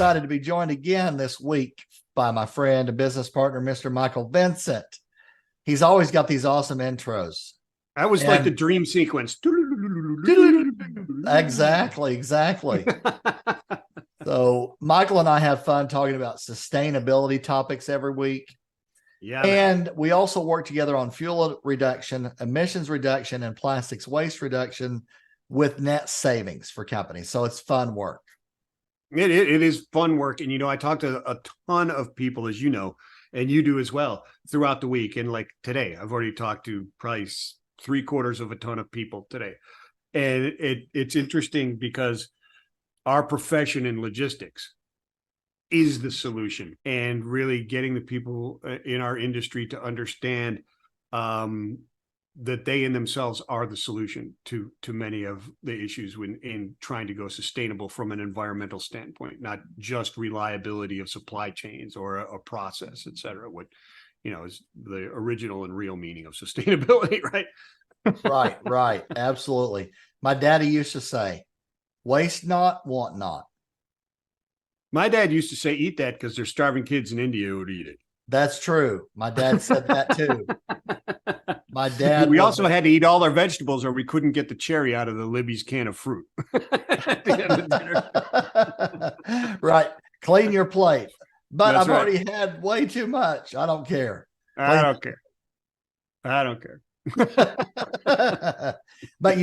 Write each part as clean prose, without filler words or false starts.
excited to be joined again this week by my friend and business partner, Mr. Michael Vincent. He's always got these awesome intros. That was like the dream sequence. Exactly. So Michael and I have fun talking about sustainability topics every week. Yeah. And we also work together on fuel reduction, emissions reduction, and plastics waste reduction with net savings for companies. So it's fun work. It is fun work. And, I talk to a ton of people, as you know, and you do as well throughout the week. And like today, I've already talked to probably 3/4 of a ton of people today. And it's interesting because our profession in logistics is the solution, and really getting the people in our industry to understand that they in themselves are the solution to many of the issues in trying to go sustainable from an environmental standpoint, not just reliability of supply chains or a process, et cetera. What, is the original and real meaning of sustainability, right? Right. Absolutely. My daddy used to say, waste not, want not. My dad used to say, eat that because there's starving kids in India who would eat it. That's true. My dad said that too. My dad. We also had to eat all our vegetables, or we couldn't get the cherry out of the Libby's can of fruit. At the end of dinner. Right. Clean your plate. But That's I've already had way too much. I don't care. I don't care. But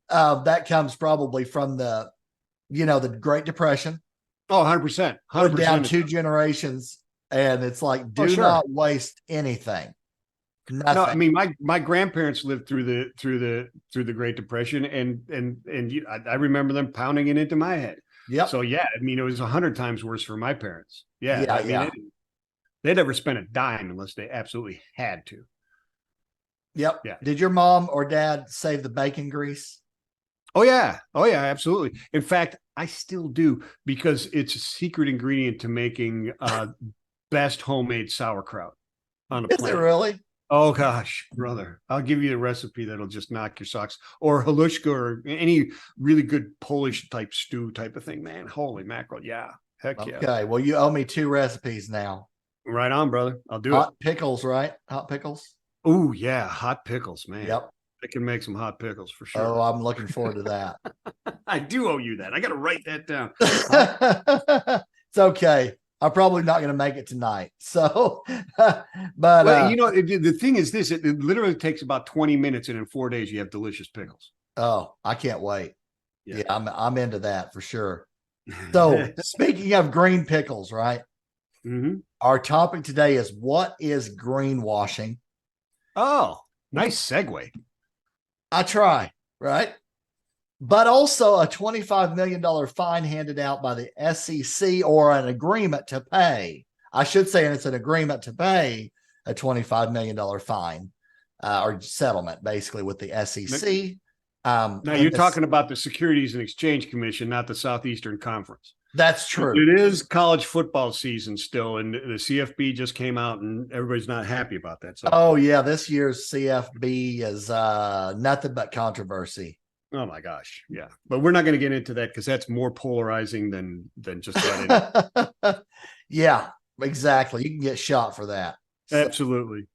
that comes probably from the Great Depression. Oh, 100%. Put down 2 generations, and it's like, do not waste anything. Nothing. No, I mean, my grandparents lived through the Great Depression, and I remember them pounding it into my head. Yeah. So yeah, I mean, it was 100 times worse for my parents. Yeah. They never spent a dime unless they absolutely had to. Yep. Yeah. Did your mom or dad save the bacon grease? Oh yeah, absolutely. In fact, I still do, because it's a secret ingredient to making best homemade sauerkraut on the planet. Is it really? Oh gosh, brother, I'll give you a recipe that'll just knock your socks. Or halushka, or any really good Polish type stew type of thing, man. Holy mackerel. Yeah. Heck yeah. Okay. Well, you owe me 2 recipes now. Right on, brother. I'll do Hot pickles, right? Hot pickles. Oh yeah. Hot pickles, man. Yep. I can make some hot pickles for sure. Oh, I'm looking forward to that. I do owe you that. I got to write that down. It's okay. I'm probably not going to make it tonight. So, but the thing is this, it literally takes about 20 minutes, and in 4 days you have delicious pickles. Oh, I can't wait. Yeah, I'm into that for sure. So speaking of green pickles, right? Mm-hmm. Our topic today is, what is greenwashing? Oh, nice segue. I try, right? But also a $25 million fine handed out by the SEC, or an agreement to pay. I should say, and it's an agreement to pay a $25 million fine or settlement, basically, with the SEC. Now, you're talking about the Securities and Exchange Commission, not the Southeastern Conference. That's true. It is college football season still, and the CFB just came out, and everybody's not happy about that. So. Oh, yeah. This year's CFB is nothing but controversy. Oh my gosh. Yeah. But we're not going to get into that, because that's more polarizing than just letting it. Yeah, exactly. You can get shot for that. Absolutely.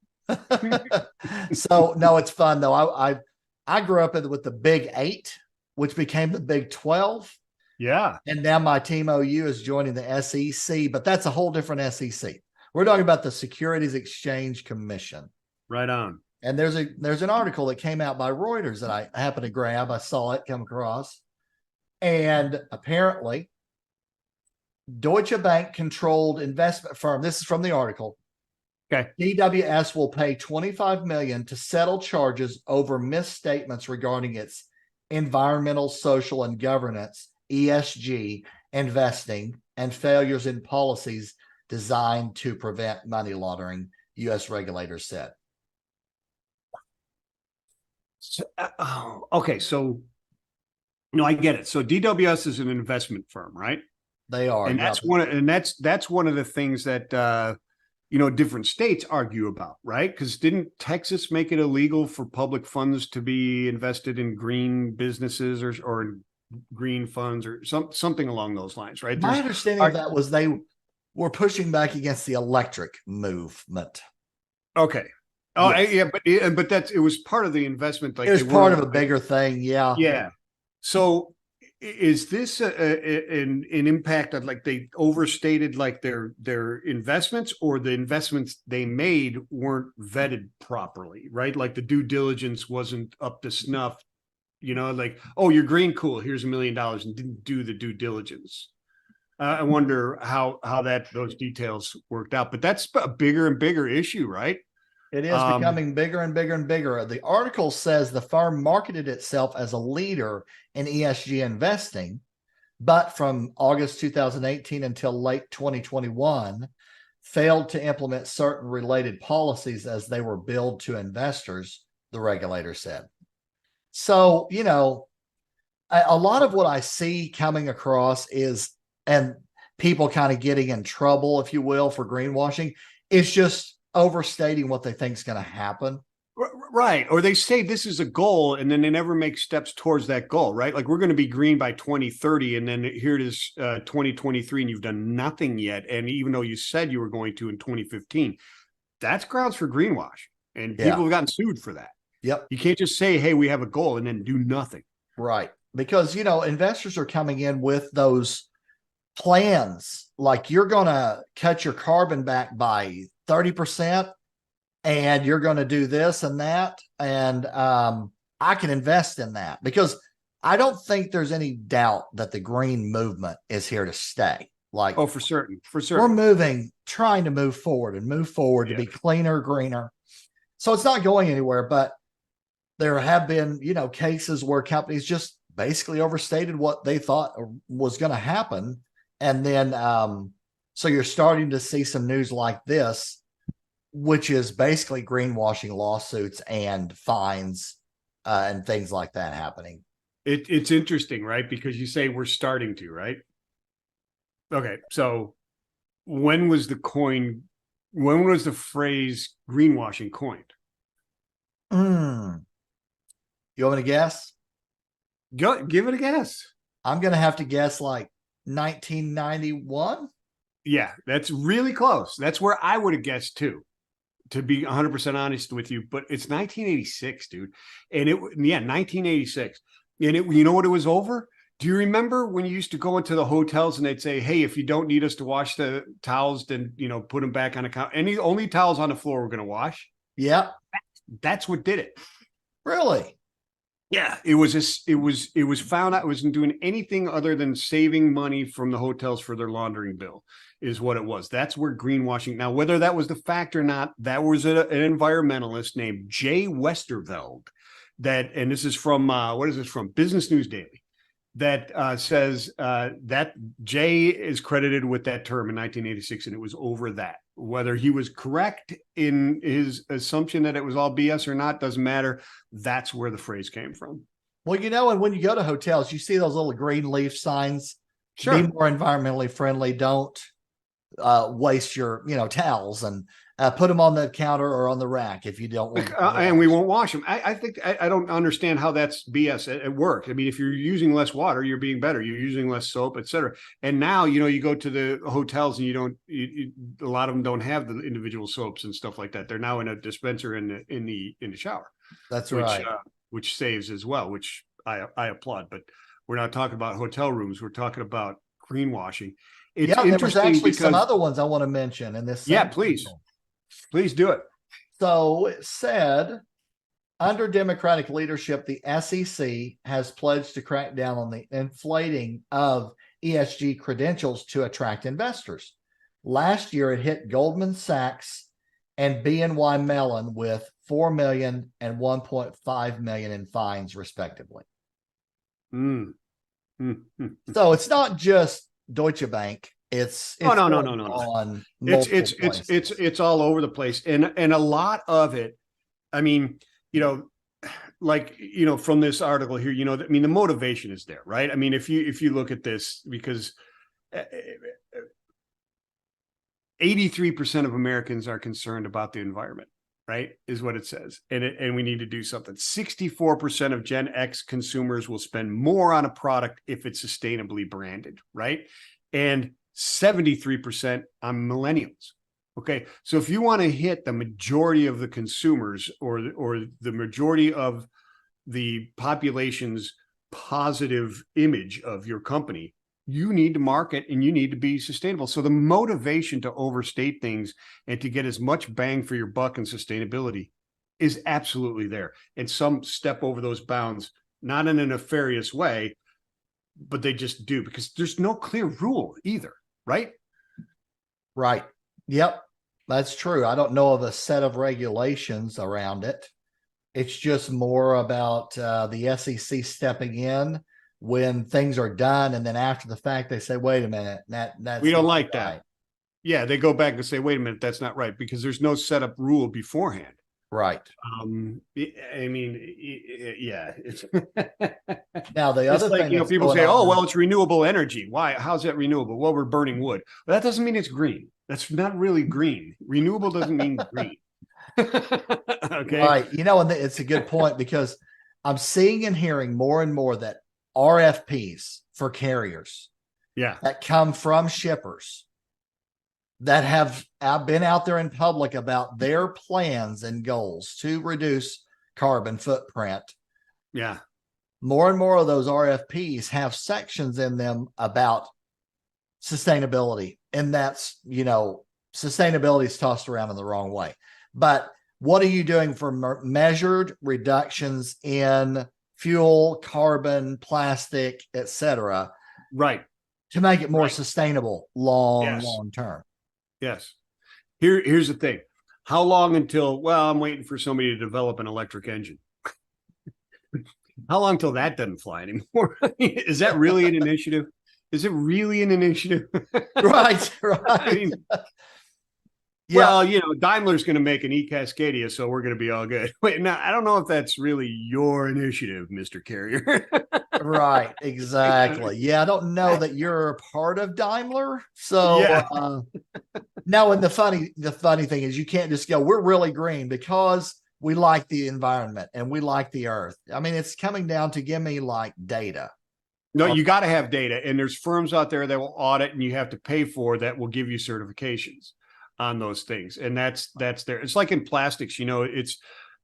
So no, it's fun though. I grew up with the Big 8, which became the Big 12. Yeah. And now my team OU is joining the SEC, but that's a whole different SEC. We're talking about the Securities Exchange Commission. Right on. And there's an article that came out by Reuters that I happened to grab. I saw it come across. And apparently, Deutsche Bank controlled investment firm. This is from the article. Okay. DWS will pay $25 million to settle charges over misstatements regarding its environmental, social, and governance (ESG) investing and failures in policies designed to prevent money laundering, U.S. regulators said. So, okay, so I get it. So DWS is an investment firm, right? They are, and that's one of the things that different states argue about, right? Because didn't Texas make it illegal for public funds to be invested in green businesses or green funds or something along those lines, right? My understanding of that was they were pushing back against the electric movement. Okay. Oh, Yes. yeah, but it was part of the investment. Like It was they part were, of a bigger thing. Yeah. yeah. So is this an impact of like they overstated like their investments, or the investments they made weren't vetted properly, right? Like the due diligence wasn't up to snuff, like, oh, you're green, cool, here's $1 million, and didn't do the due diligence. I wonder how those details worked out, but that's a bigger and bigger issue, right? It is becoming bigger and bigger and bigger. The article says the firm marketed itself as a leader in ESG investing, but from August 2018 until late 2021, failed to implement certain related policies as they were billed to investors, the regulator said. So, a lot of what I see coming across is, and people kind of getting in trouble, if you will, for greenwashing, is just overstating what they think is going to happen. Right. Or they say this is a goal and then they never make steps towards that goal, right? Like we're going to be green by 2030 and then here it is 2023 and you've done nothing yet. And even though you said you were going to in 2015, that's grounds for greenwash. And people have gotten sued for that. Yep. You can't just say, hey, we have a goal and then do nothing. Right. Because, investors are coming in with those plans, like you're going to cut your carbon back by 30%. And you're going to do this and that. And I can invest in that because I don't think there's any doubt that the green movement is here to stay. Like, oh, for certain. We're trying to move forward to be cleaner, greener. So it's not going anywhere, but there have been, cases where companies just basically overstated what they thought was going to happen. And then, so you're starting to see some news like this, which is basically greenwashing lawsuits and fines and things like that happening. It's interesting, right? Because you say we're starting to, right? Okay. So when was the phrase greenwashing coined? You want me to guess? Give it a guess. I'm going to have to guess like 1991. Yeah, that's really close. That's where I would have guessed too, to be 100% honest with you. But it's 1986, dude. And 1986. And you know what it was over? Do you remember when you used to go into the hotels and they'd say, hey, if you don't need us to wash the towels, then, put them back on account. Only towels on the floor we're going to wash. Yeah. That's what did it. Really? Yeah, it was found out it wasn't doing anything other than saving money from the hotels for their laundering bill is what it was. That's where greenwashing. Now, whether that was the fact or not, that was an environmentalist named Jay Westerveld and this is from, what is this from? Business News Daily, that says that Jay is credited with that term in 1986, and it was over that. Whether he was correct in his assumption that it was all BS or not, doesn't matter. That's where the phrase came from. Well, and when you go to hotels, you see those little green leaf signs. Sure. Be more environmentally friendly. Don't waste your, towels, and put them on the counter or on the rack if you don't want and we won't wash them. I think I don't understand how that's BS at work. I mean, if you're using less water, you're being better. You're using less soap, etc. And now, you go to the hotels and a lot of them don't have the individual soaps and stuff like that. They're now in a dispenser in the shower. That's right. Which saves as well, which I applaud. But we're not talking about hotel rooms. We're talking about greenwashing. It's there was actually some other ones I want to mention in this. Yeah, please do it. So it said, under Democratic leadership, the SEC has pledged to crack down on the inflating of ESG credentials to attract investors. Last year, it hit Goldman Sachs and BNY Mellon with $4 million and $1.5 million in fines, respectively. So it's not just Deutsche Bank. It's no. On it's all over the place, and a lot of it. I mean, from this article here, the motivation is there, right? I mean, if you look at this, because 83% of Americans are concerned about the environment. right? Is what it says. And we need to do something. 64% of Gen X consumers will spend more on a product if it's sustainably branded, right? And 73% on millennials. Okay. So if you want to hit the majority of the consumers or the majority of the population's positive image of your company, you need to market and you need to be sustainable. So the motivation to overstate things and to get as much bang for your buck and sustainability is absolutely there. And some step over those bounds, not in a nefarious way, but they just do, because there's no clear rule either, right? Right. Yep. That's true. I don't know of a set of regulations around it. It's just more about the SEC stepping in when things are done, and then after the fact, they say, "Wait a minute, that's we don't like right." that." Yeah, they go back and say, "Wait a minute, that's not right," because there's no set up rule beforehand. Right. I mean, yeah. Now the other like, thing, people say, "Oh, well, it's renewable energy." Why? How's that renewable? Well, we're burning wood. Well, that doesn't mean it's green. That's not really green. Renewable doesn't mean green. Okay. Right. And it's a good point, because I'm seeing and hearing more and more that RFPs for carriers that come from shippers that have been out there in public about their plans and goals to reduce carbon footprint. Yeah. More and more of those RFPs have sections in them about sustainability. And that's, sustainability is tossed around in the wrong way. But what are you doing for measured reductions in fuel, carbon, plastic, etc., right, to make it more sustainable long term? Yes. Here's the thing. How long until, well, I'm waiting for somebody to develop an electric engine. How long till that doesn't fly anymore? Is that really an initiative? Is it really an initiative? Right. I mean, well, Daimler's going to make an e-Cascadia, so we're going to be all good. Wait, now, I don't know if that's really your initiative, Mr. Carrier. Right, exactly. Yeah, I don't know that you're a part of Daimler. So, no, and the funny thing is, you can't just go, "We're really green because we like the environment and we like the earth." I mean, it's coming down to give me like data. No, you got to have data, and there's firms out there that will audit, and you have to pay for that will give you certifications on those things. And that's there. It's like in plastics, it's,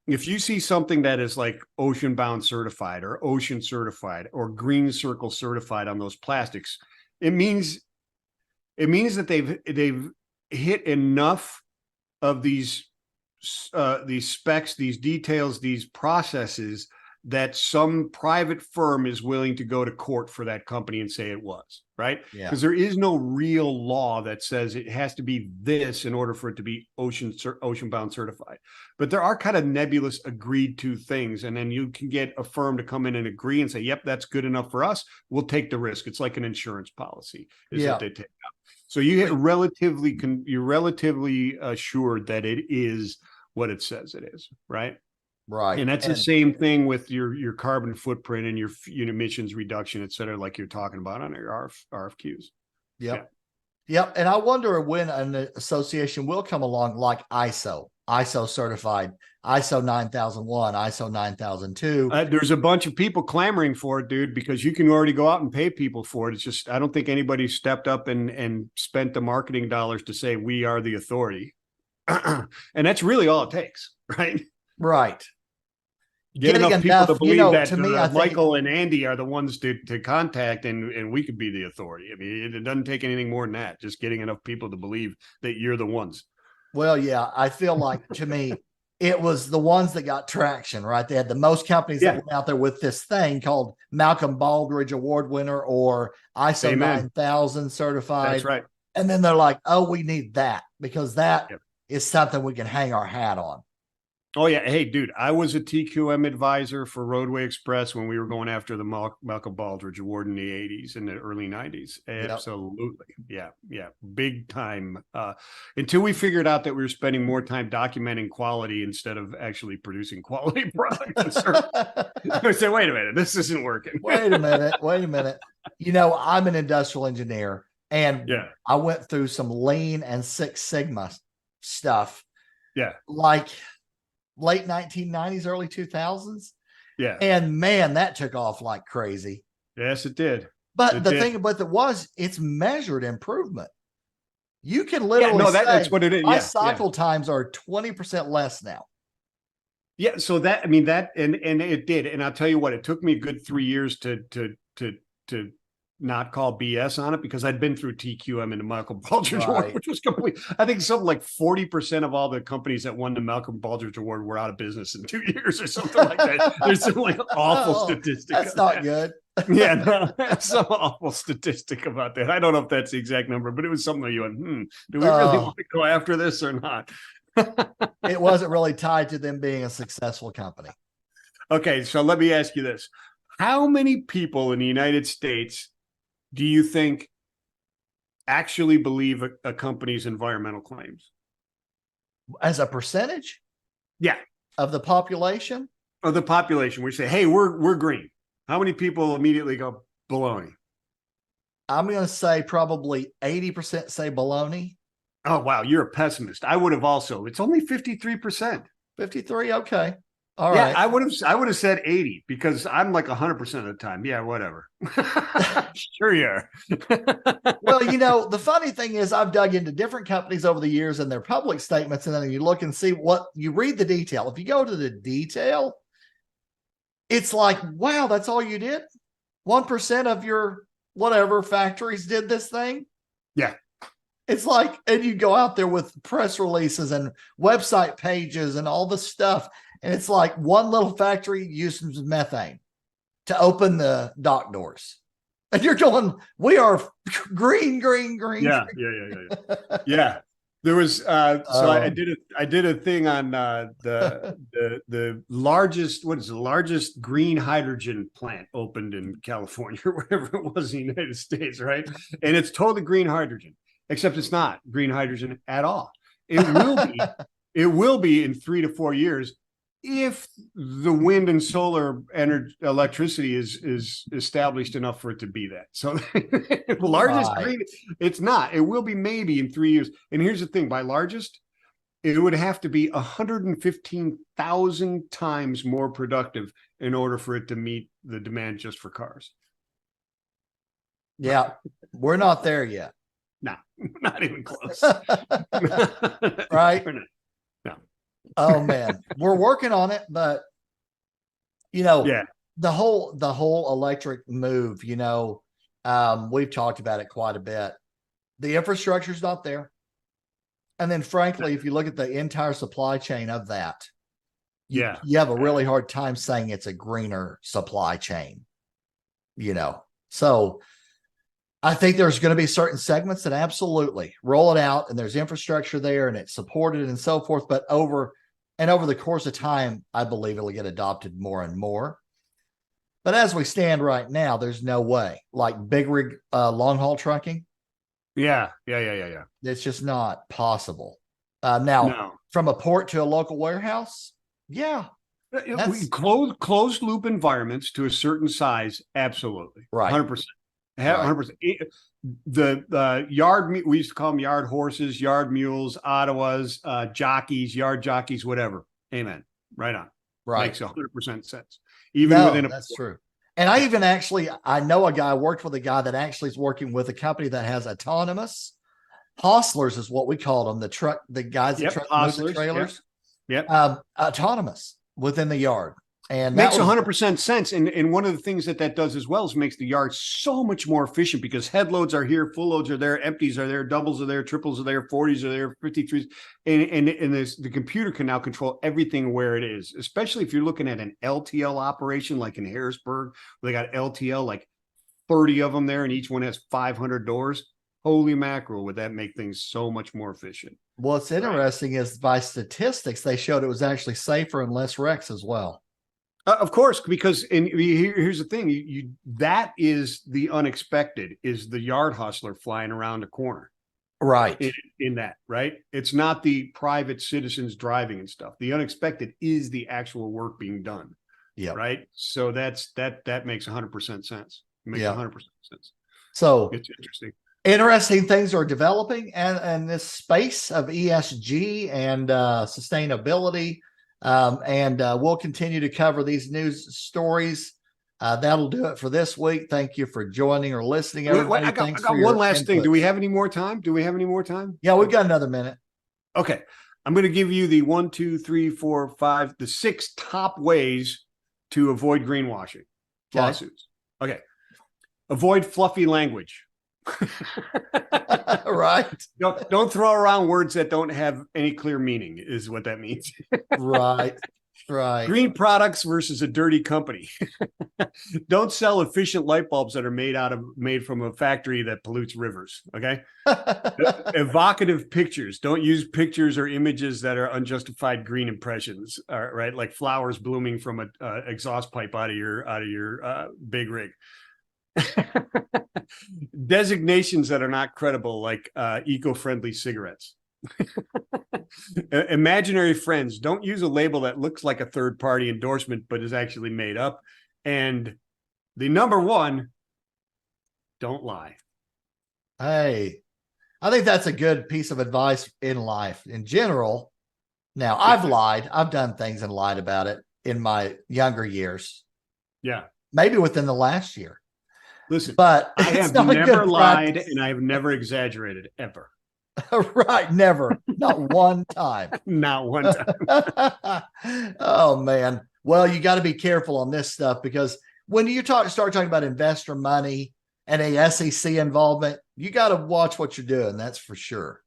if you see something that is like ocean bound certified or ocean certified or green circle certified on those plastics, it means that they've hit enough of these specs, these details, these processes, that some private firm is willing to go to court for that company and say it was, right? Yeah. Because there is no real law that says it has to be this in order for it to be ocean bound certified. But there are kind of nebulous agreed to things. And then you can get a firm to come in and agree and say, "Yep, that's good enough for us. We'll take the risk." It's like an insurance policy is what they take out. So you're relatively assured that it is what it says it is, right? Right. And that's the same thing with your carbon footprint and your emissions reduction, et cetera, like you're talking about on your RFQs. Yep. And I wonder when an association will come along like ISO certified, ISO 9001, ISO 9002. There's a bunch of people clamoring for it, dude, because you can already go out and pay people for it. It's just, I don't think anybody stepped up and spent the marketing dollars to say we are the authority. And that's really all it takes, right? Right. Get enough people to believe that, to me, Michael and Andy are the ones to contact, and we could be the authority. I mean, it doesn't take anything more than that. Just getting enough people to believe that you're the ones. Well, yeah, I feel like, to me, it was the ones that got traction, right? They had the most companies that went out there with this thing called Malcolm Baldrige Award winner or ISO 9000 certified. That's right. And then they're like, "Oh, we need that because that is something we can hang our hat on." Oh, yeah. Hey, dude, I was a TQM advisor for Roadway Express when we were going after the Malcolm Baldrige Award in the 80s and the early 90s. Absolutely. Yep. Yeah. Big time. Until we figured out that we were spending more time documenting quality instead of actually producing quality products. I said, wait a minute, this isn't working. Wait a minute. I'm an industrial engineer, and I went through some Lean and Six Sigma stuff. Yeah. Like, late 1990s, early 2000s. Yeah. And man, that took off like crazy. Yes, it did. But the thing about it was, it's measured improvement. You can Yeah, literally no, say, that's what it is. my Yeah, cycle times are 20% less now. yeah. So that, I mean, that, and it did. And I'll tell you what, it took me a good 3 years to not call BS on it, because I'd been through TQM and the Malcolm Baldrige Award, Right. which was complete. I think something like 40% of all the companies that won the Malcolm Baldrige Award were out of business in 2 years or something like that. There's some like awful Oh, statistic. that's not good. Yeah, no, that's some awful statistic about that. I don't know if that's the exact number, but it was something that you went, do we really want to go after this or not? It wasn't really tied to them being a successful company. Okay, so let me ask you this. How many people in the United States do you think actually believe a company's environmental claims? As a percentage? Yeah. Of the population? Of the population, we say, hey, we're green. How many people immediately go baloney? I'm going to say probably 80% say baloney. Oh, wow, you're a pessimist. I would have also. It's only 53%. 53, okay. All yeah, right. I would have said 80, because I'm like 100% of the time. Yeah, whatever. Sure you are. Well, the funny thing is, I've dug into different companies over the years and their public statements, and then you look and see what you read the detail. If you go to the detail, it's like, wow, that's all you did? 1% of your whatever factories did this thing? Yeah. It's like, and you go out there with press releases and website pages and all this stuff. And it's like one little factory uses methane to open the dock doors. And you're going, we are green. Yeah. Yeah. There was so I did a thing on the largest, what is the largest green hydrogen plant opened in California or whatever it was in the United States, right? And it's totally green hydrogen, except it's not green hydrogen at all. It will be in 3 to 4 years, if the wind and solar energy electricity is established enough for it to be that. So the largest green, it's not. It will be maybe in 3 years. And here's the thing: by largest, it would have to be 115,000 times more productive in order for it to meet the demand just for cars. Yeah, we're not there yet. No, not even close. Right? No. Oh man, we're working on it, but yeah, the whole electric move, we've talked about it quite a bit. The infrastructure's not there. And then frankly, if you look at the entire supply chain of that, you have a really hard time saying it's a greener supply chain, So I think there's going to be certain segments that absolutely roll it out, and there's infrastructure there and it's supported and so forth. But over the course of time, I believe it'll get adopted more and more. But as we stand right now, there's no way. Like big rig, long haul trucking. Yeah. It's just not possible. Now, from a port to a local warehouse, yeah. Closed loop environments to a certain size, absolutely. Right. 100%. 100%. The yard, we used to call them yard horses, yard mules, Ottawas, jockeys, yard jockeys, whatever. Amen. Right on. Right. Makes 100% sense. Even within that's true. And I even I know a guy, worked with a guy that actually is working with a company that has autonomous hostlers, is what we call them. The guys that move the trailers. Yep. Autonomous within the yard. And makes 100% sense. And one of the things that does as well is makes the yard so much more efficient, because head loads are here, full loads are there, empties are there, doubles are there, triples are there, 40s are there, 53s. And the computer can now control everything where it is, especially if you're looking at an LTL operation like in Harrisburg, where they got LTL, like 30 of them there, and each one has 500 doors. Holy mackerel, would that make things so much more efficient? What's interesting is by statistics, they showed it was actually safer and less wrecks as well. Of course, because here's the thing: that is the unexpected, is the yard hustler flying around the corner, right? In that, right? It's not the private citizens driving and stuff. The unexpected is the actual work being done. Yeah. Right. So that makes 100% sense. It makes 100% sense. So it's interesting. Interesting things are developing, and this space of ESG and sustainability. And we'll continue to cover these news stories. That'll do it for this week. Thank you for joining or listening. Everybody. I got for one last inputs. thing. Do we have any more time? Yeah, we've got another minute. Okay. I'm going to give you the 1, 2, 3, 4, 5, the 6 top ways to avoid greenwashing lawsuits. Okay. Avoid fluffy language. Right. Don't throw around words that don't have any clear meaning is what that means. Right. Green products versus a dirty company. Don't sell efficient light bulbs that are made from a factory that pollutes rivers. Okay. Evocative pictures. Don't use pictures or images that are unjustified green impressions. Right, like flowers blooming from an exhaust pipe out of your big rig. Designations that are not credible, like eco-friendly cigarettes. Imaginary friends. Don't use a label that looks like a third-party endorsement but is actually made up. And the number one, don't lie. Hey, I think that's a good piece of advice in life in general. Now, I've lied. I've done things and lied about it in my younger years. Yeah. Maybe within the last year. Listen, but I have never lied and I have never exaggerated ever. Right. Never. Not one time. Not one time. Oh, man. Well, you got to be careful on this stuff because when you start talking about investor money and a SEC involvement, you got to watch what you're doing. That's for sure.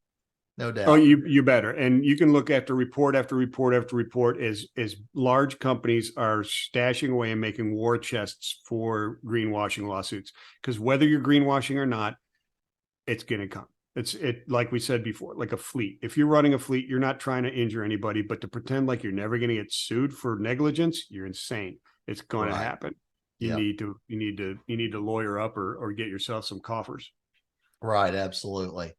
No doubt. Oh, you better. And you can look after report after report after report as large companies are stashing away and making war chests for greenwashing lawsuits. Because whether you're greenwashing or not, it's going to come. It's like we said before, like a fleet. If you're running a fleet, you're not trying to injure anybody, but to pretend like you're never going to get sued for negligence, you're insane. It's going to happen. You need to lawyer up or get yourself some coffers. Right. Absolutely.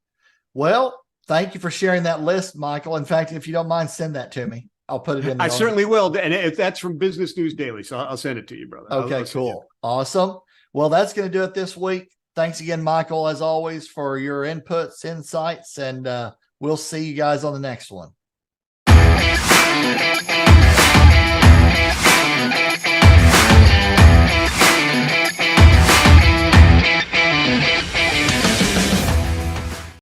Well, thank you for sharing that list, Michael. In fact, if you don't mind, send that to me. I'll put it in. I certainly will. And if that's from Business News Daily, so I'll send it to you, brother. Okay, cool. Awesome. Well, that's going to do it this week. Thanks again, Michael, as always, for your inputs, insights, and we'll see you guys on the next one.